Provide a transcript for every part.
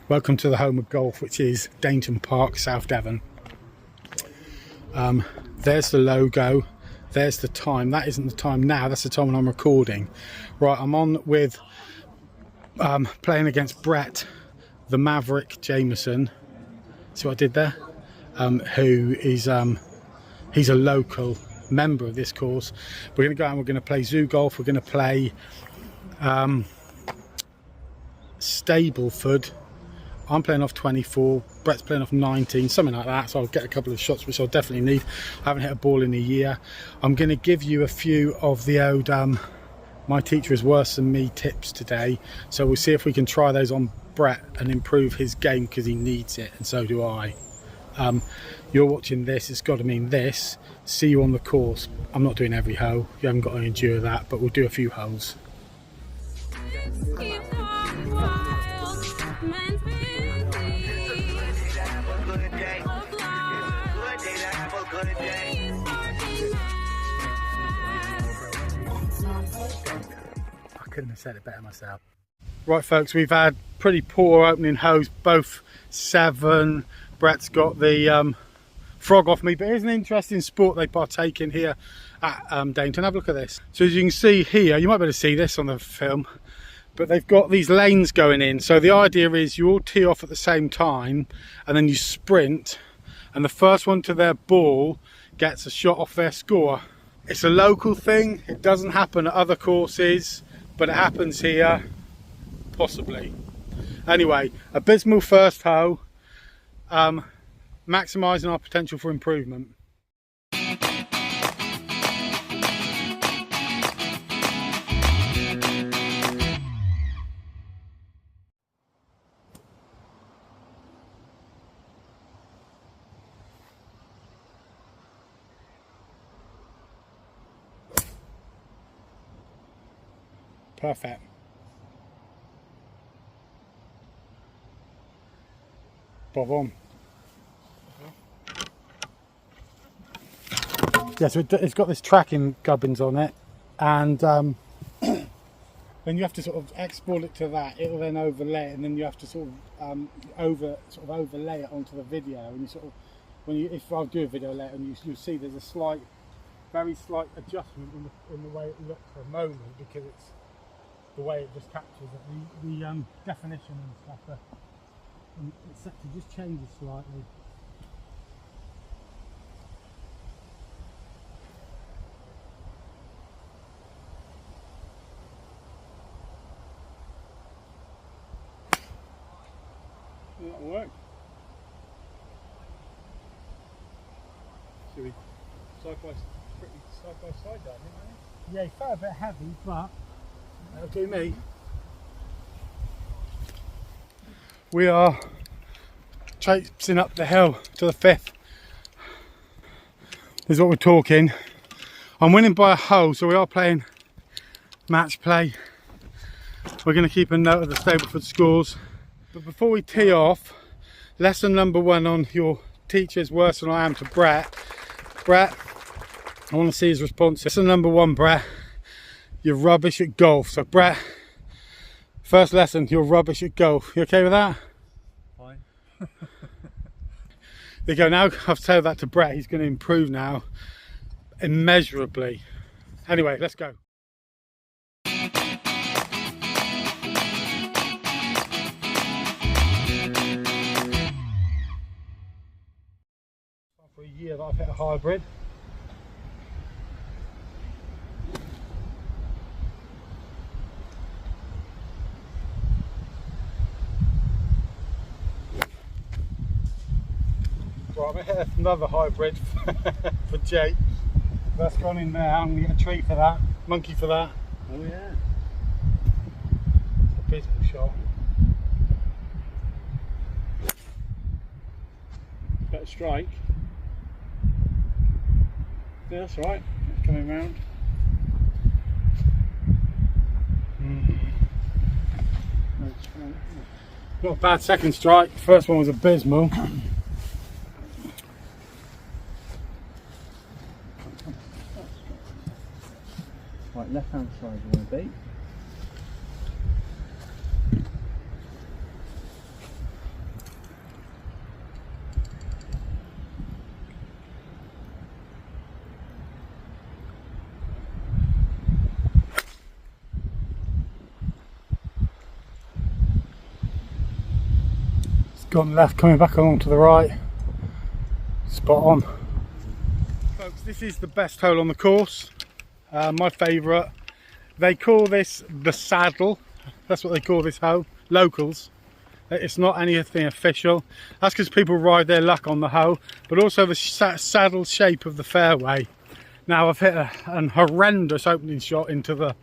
Welcome to the home of golf, which is Dainton Park, South Devon. There's the logo, there's the time. That isn't the time now, that's the time when I'm recording. Right, I'm on with playing against Brett, the Maverick Jameson. See what I did there? Who is he's a local member of this course. We're going to go out and we're going to play zoo golf. We're going to play Stableford. I'm playing off 24, Brett's playing off 19, something like that, so I'll get a couple of shots which I'll definitely need. I haven't hit a ball in a year. I'm going to give you a few of the old my teacher is worse than me tips today, so we'll see if we can try those on Brett and improve his game, because he needs it, and so do I. You're watching this, it's got to mean this. See you on the course. I'm not doing every hole, you haven't got to endure that, but we'll do a few holes. I couldn't have said it better myself. Right folks, we've had pretty poor opening holes, both 7. Brett's got the frog off me, but here's an interesting sport they partake in here at Dainton. Have a look at this. So as you can see here, you might be able to see this on the film, but they've got these lanes going in. So the idea is you all tee off at the same time and then you sprint, and the first one to their ball gets a shot off their score. It's a local thing, it doesn't happen at other courses, but it happens here, possibly. Anyway, abysmal first hole, maximising our potential for improvement. Perfect. Bob on. Yeah, so it's got this tracking gubbins on it, and then you have to sort of export it to that. It'll then overlay it, and then you have to sort of overlay it onto the video. And you sort of, if I'll do a video later, and you'll see there's a very slight adjustment in the way it looks for a moment, because it's the way it just captures it. The definition and stuff, it's set to just changes slightly. That'll work. Should we side by side that, didn't we? Yeah, it felt a bit heavy, but that'll do me. We are traipsing up the hill to the 5th. This is what we're talking. I'm winning by a hole, so we are playing match play. We're going to keep a note of the Stableford scores. But before we tee off, lesson number 1 on your teacher is worse than I am to Brett. Brett, I want to see his response. Lesson number 1, Brett, you're rubbish at golf. So Brett, first lesson, you're rubbish at golf. You okay with that? Fine. There you go. Now I've told that to Brett, he's going to improve now immeasurably. Anyway, let's go. For a year that I've hit a hybrid. Right, I'm going to hit another hybrid for Jake. That's gone in there. I'm going to get a tree for that, monkey for that. Oh yeah. It's a abysmal shot. Better strike. Yeah, that's right. It's coming round. Not a bad second strike. First one was abysmal. Right, left hand side you want to beat. gone left, coming back along to the right. Spot on. Folks, this is the best hole on the course. My favourite. They call this the saddle. That's what they call this hole. Locals. It's not anything official. That's because people ride their luck on the hole, but also the saddle shape of the fairway. Now I've hit an horrendous opening shot into the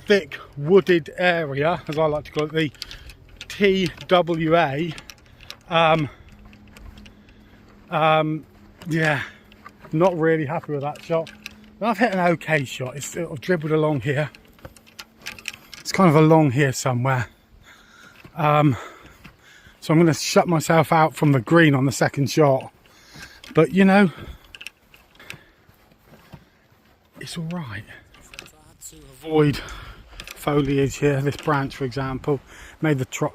thick wooded area, as I like to call it, the TWA. Yeah, not really happy with that shot. But I've hit an okay shot. It's sort of dribbled along here. It's kind of along here somewhere. So I'm going to shut myself out from the green on the second shot. But you know, it's all right. I had to avoid foliage here. This branch, for example, made the trot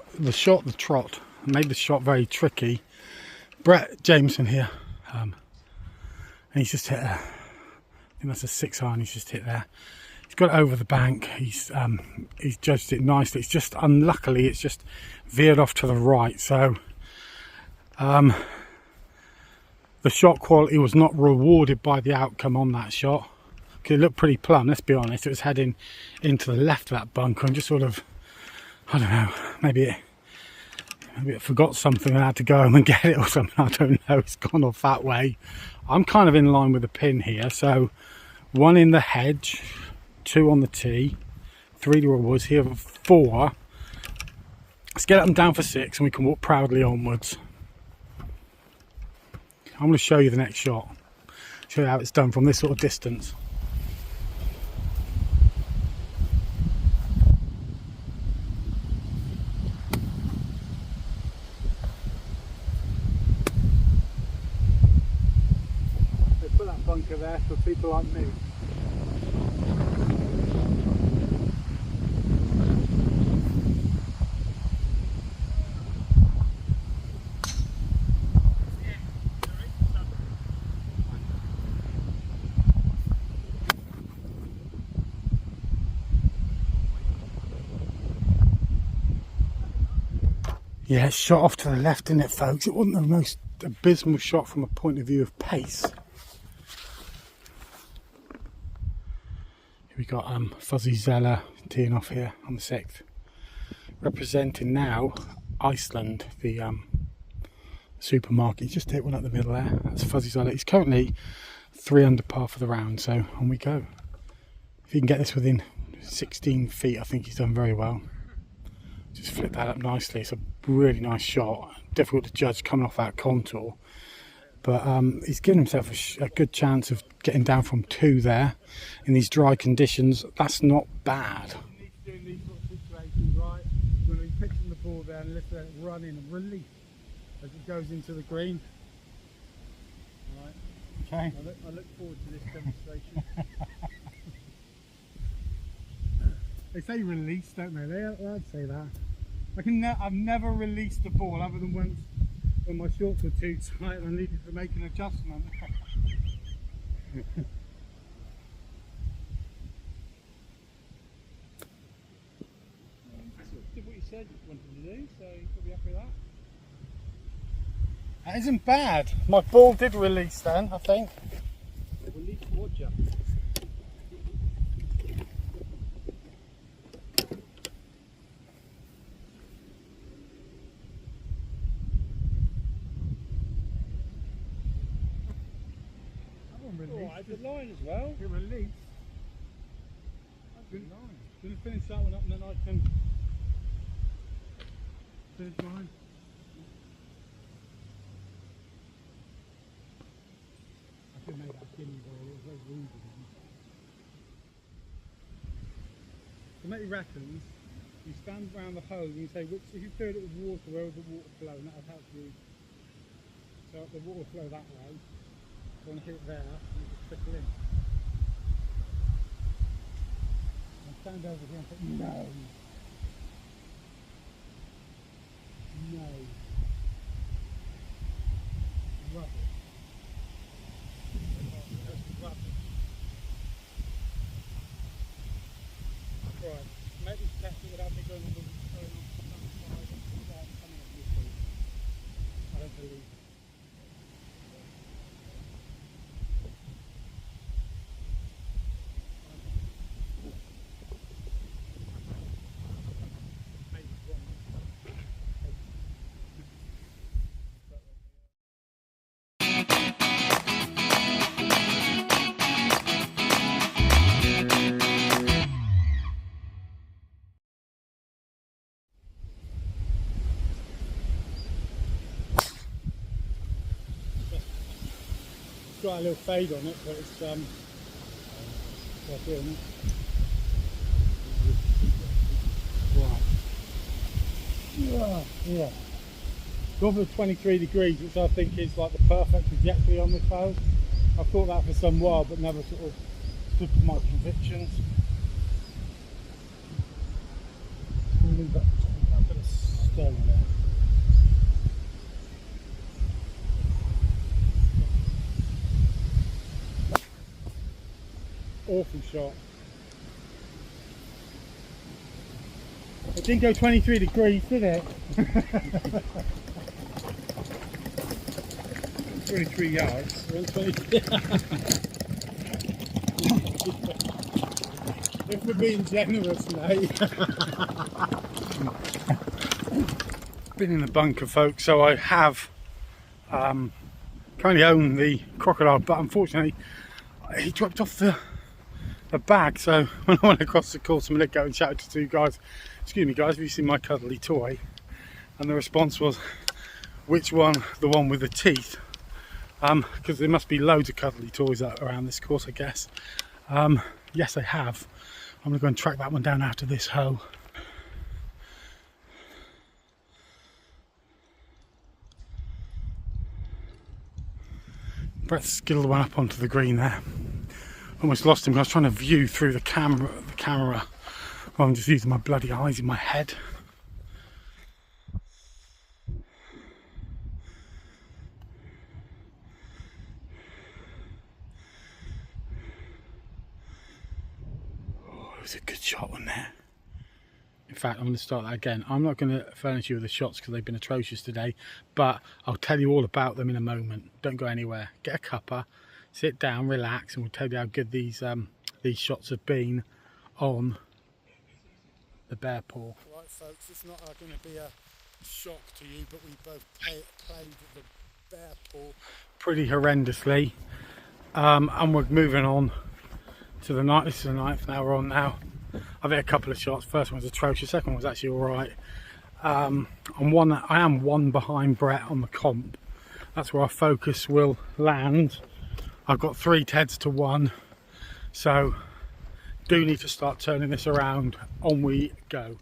made the shot very tricky. Brett Jameson here, and he's just hit I think that's a 6-iron. He's just hit there. He's got it over the bank. He's judged it nicely. It's just unluckily it's just veered off to the right. So the shot quality was not rewarded by the outcome on that shot. It looked pretty plumb, let's be honest. It was heading into the left of that bunker and just sort of, I don't know, maybe it forgot something and had to go home and get it or something. I don't know. It's gone off that way. I'm kind of in line with the pin here. So 1 in the hedge, 2 on the tee, 3 to a woods here, 4. Let's get them down for 6 and we can walk proudly onwards. I'm going to show you the next shot. Show you how it's done from this sort of distance. Bunker there for people like me. Yeah, it's shot off to the left, didn't it, folks? It wasn't the most abysmal shot from a point of view of pace. We got Fuzzy Zeller teeing off here on the 6th, representing now Iceland, the supermarket. He's just hit one up the middle there. That's Fuzzy Zeller. He's currently 3 under par for the round, so on we go. If he can get this within 16 feet, I think he's done very well. Just flip that up nicely. It's a really nice shot. Difficult to judge coming off that contour, but he's given himself a good chance of getting down from 2 there in these dry conditions. That's not bad. You need to do in these sort of situations, right? You're going to be pitching the ball there and let it run in and release as it goes into the green. Right. Okay. I look forward to this demonstration. They say release, don't they? I'd say that. I've never released the ball other than once when my shorts were too tight and I needed to make an adjustment. Did what you said you wanted to do, so you'll be happy with that. That isn't bad. My ball did release then, I think. Release what, Jack? Oh, I did line as well. It released. Good line. Gonna finish that one up and then I can finish mine. I should make that guinea ball. It was very rude of him. So Matty reckons you stand around the hole and you say, which, if you filled it with water, where would the water flow? And that would help you. So the water flow that way. So when you hit it there, you just trickle in. And stand over here and say, no. No. Rubbish. That's rubbish. Right, make this test it without me going on the side and coming up with you. got a little fade on it, but it's quite good, isn't it? Right. Yeah. Gone for 23 degrees, which I think is like the perfect trajectory on this hoe. I've thought that for some while, but never sort of stood for my convictions. We'll leave that bit of stone there. Awful shot. It didn't go 23 degrees, did it? 23 yards. 23. If we're being generous, mate. Been in the bunker, folks, so I have currently own the crocodile, but unfortunately he dropped off the bag, so when I went across the course a minute ago and shouted to two guys, "Excuse me guys, have you seen my cuddly toy?" And the response was, "Which one? The one with the teeth?" Because there must be loads of cuddly toys out around this course, I guess. Yes, I have. I'm going to go and track that one down after this hoe. Brett skilled one up onto the green there. Almost lost him. I was trying to view through the camera rather than just using my bloody eyes in my head. Oh, it was a good shot one there. In fact, I'm going to start that again. I'm not going to furnish you with the shots because they've been atrocious today, but I'll tell you all about them in a moment. Don't go anywhere. Get a cuppa, sit down, relax, and we'll tell you how good these shots have been on the bear paw. Right, folks, it's not going to be a shock to you, but we both played the bear paw pretty horrendously, and we're moving on to the night. This is the 9th now we're on now. I've hit a couple of shots. First one was atrocious, second one was actually alright. I am one behind Brett on the comp. That's where our focus will land. I've got 3 Teds to 1, so do need to start turning this around. On we go.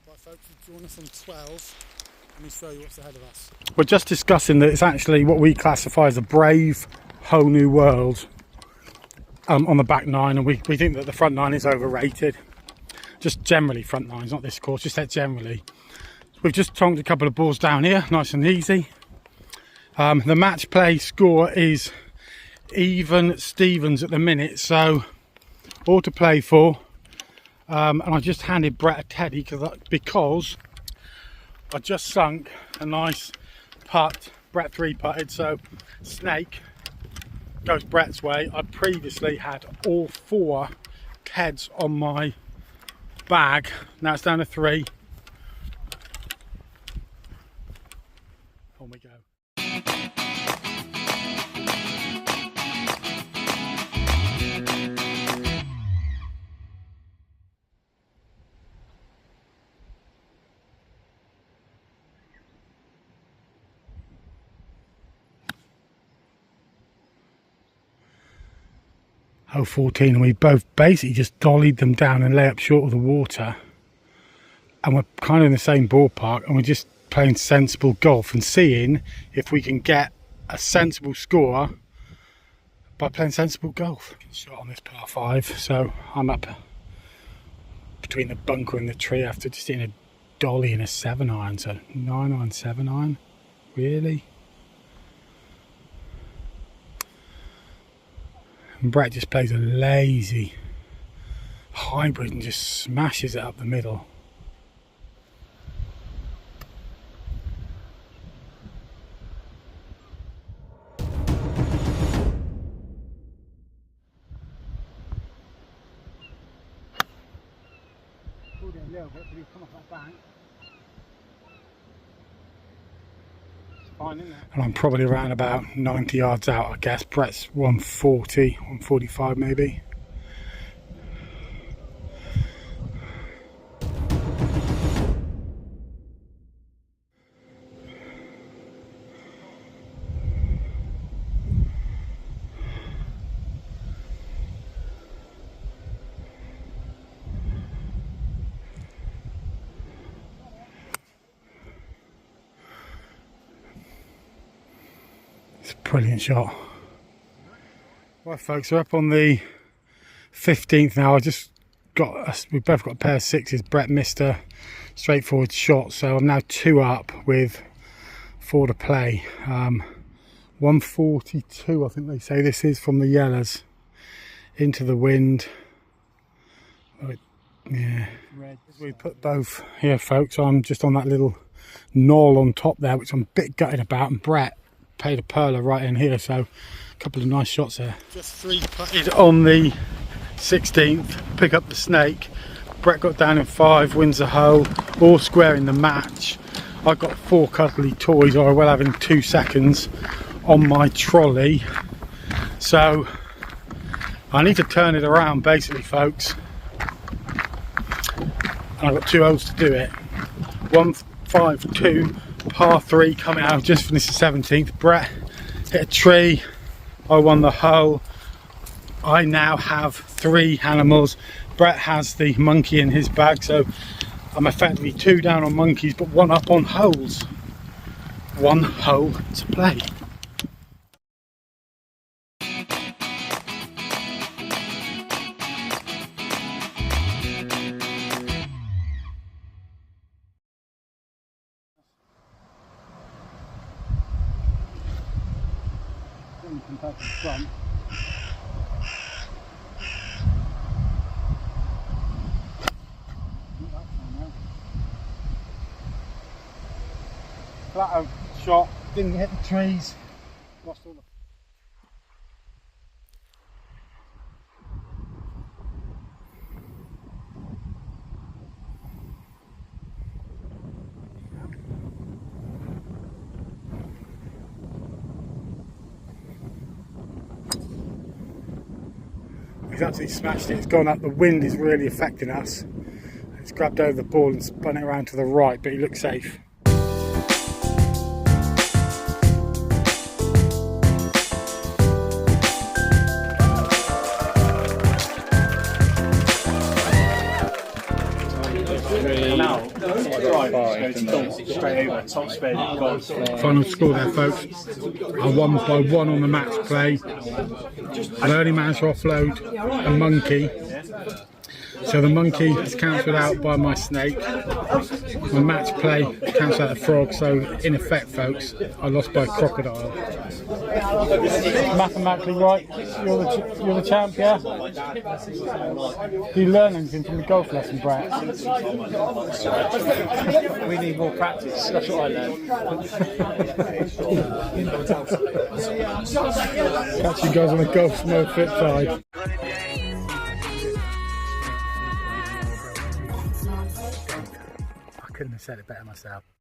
Right, folks, we've drawn us on 12. Let me show you what's ahead of us. We're just discussing that it's actually what we classify as a brave whole new world on the back 9, and we think that the front 9 is overrated. Just generally front 9s, not this course, just that generally. We've just tonked a couple of balls down here, nice and easy. The match play score is even Stevens at the minute, so all to play for. And I just handed Brett a teddy because I just sunk a nice putt. Brett 3-putted, so snake goes Brett's way. I previously had all 4 Teds on my bag. Now it's down to 3. On we go. Hole 14, and we both basically just dollied them down and lay up short of the water, and we're kind of in the same ballpark, and we're just playing sensible golf and seeing if we can get a sensible score by playing sensible golf. Shot on this par 5, so I'm up between the bunker and the tree after just hitting a dolly and a 7-iron, so 9-iron, 7-iron, really? And Brett just plays a lazy hybrid and just smashes it up the middle. Pulled it a little bit, but he's come off that bank. And I'm probably around about 90 yards out, I guess. Brett's 140, 145 maybe. It's a brilliant shot. Right folks, we're up on the 15th now. We both got a pair of sixes. Brett missed a straightforward shot, so I'm now 2 up with 4 to play. 142 I think they say this is from the yellows into the wind. Yeah, we put both here folks. I'm just on that little knoll on top there, which I'm a bit gutted about, and Brett paid a perler right in here, so a couple of nice shots there. Just 3 putted on the 16th, pick up the snake. Brett got down in 5, wins the hole, all square in the match. I got 4 cuddly toys, or I will have in 2 seconds, on my trolley. So I need to turn it around basically folks. And I've got 2 holes to do it. 152 par 3 coming out, just finished the 17th. Brett hit a tree, I won the hole. I now have 3 animals. Brett has the monkey in his bag, so I'm effectively 2 down on monkeys but 1 up on holes. 1 hole to play. Compared to the front. Flat out shot, didn't hit the trees, lost all the... He's absolutely smashed it, it's gone up, the wind is really affecting us. It's grabbed over the ball and spun it around to the right, but he looks safe. Final score there folks, I won by 1 on the match play. I only managed to offload a monkey, so the monkey is cancelled out by my snake. My match play cancelled out the frog, so in effect folks, I lost by a crocodile. Mathematically right, you're the champ, yeah? Do you learn anything from the golf lesson, Brett? We need more practice, that's what I learned. Catch you guys on the golf snow flip side. I couldn't have said it better myself.